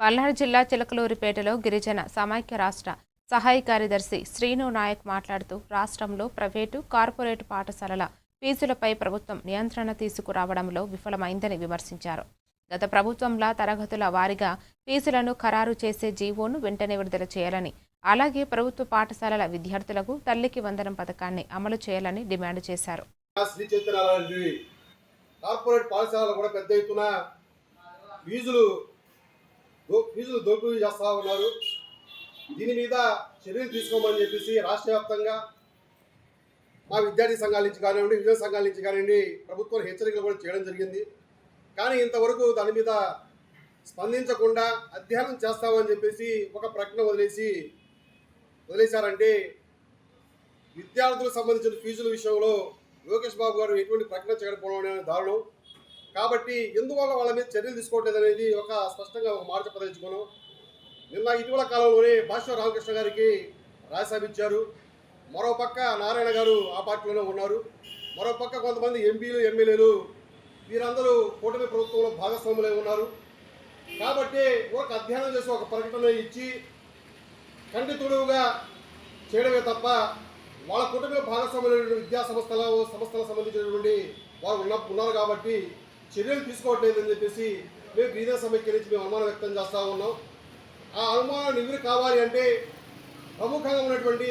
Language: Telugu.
పల్నాడు జిల్లా చిలకలూరిపేటలో గిరిజన సమైక్య రాష్ట్ర సహాయ కార్యదర్శి శ్రీను నాయక్ మాట్లాడుతూ రాష్ట్రంలో ప్రైవేటు, కార్పొరేటు పాఠశాలల ఫీజులపై ప్రభుత్వం నియంత్రణ తీసుకురావడంలో విఫలమైందని విమర్శించారు. గత ప్రభుత్వంలా తరగతుల వారీగా ఫీజులను ఖరారు చేసే జీవోను వెంటనే విడుదల చేయాలని, అలాగే ప్రభుత్వ పాఠశాలల విద్యార్థులకు తల్లికి వందనం పథకాన్ని అమలు చేయాలని డిమాండ్ చేశారు. కార్పొరేట్ పాఠశాలలు కూడా పెద్ద ఎత్తున ఫీజులు దోపిడీ చేస్తూ ఉన్నారు. దీని మీద చర్యలు తీసుకోమని చెప్పేసి రాష్ట్ర వ్యాప్తంగా మా విద్యార్థి సంఘాల నుంచి కానివ్వండి, విద్యా సంఘాల నుంచి కానివ్వండి ప్రభుత్వం హెచ్చరికలు కూడా చేయడం జరిగింది. కానీ ఇంతవరకు దాని మీద స్పందించకుండా అధ్యయనం చేస్తామని చెప్పేసి ఒక ప్రకటన వదిలేశారంటే విద్యార్థులకు సంబంధించిన ఫీజుల విషయంలో లోకేష్ బాబు గారు ఎటువంటి ప్రకటన చేయకపోవడం అనేది దారుణం. కాబట్టి ఎందువల్ల వాళ్ళ మీద చర్యలు తీసుకోవట్లేదు అనేది ఒక స్పష్టంగా ఒక మాట చెప్పదలుచుకున్నాం. నిన్న ఇటీవల కాలంలోనే భాష్య రామకృష్ణ గారికి రాజ్యసభ ఇచ్చారు. మరోపక్క నారాయణ గారు ఆ పార్టీలోనే ఉన్నారు. మరోపక్క కొంతమంది ఎంపీలు, ఎమ్మెల్యేలు వీరందరూ కూటమి ప్రభుత్వంలో భాగస్వాములై ఉన్నారు. కాబట్టి ఒక అధ్యయనం చేసి ఒక ప్రకటన ఇచ్చి కంటి తుడువుగా చేయడమే తప్ప వాళ్ళ కుటుంబ భాగస్వామ్యులైన విద్యా సంస్థలకు సంబంధించినటువంటి వారు ఉన్నారు కాబట్టి చర్యలు తీసుకోవట్లేదని చెప్పేసి మేము గిరిజన సమైక్య నుంచి మేము అనుమానం వ్యక్తం చేస్తూ ఉన్నాం. ఆ అనుమానం నివృత్తి కావాలి అంటే ప్రముఖంగా ఉన్నటువంటి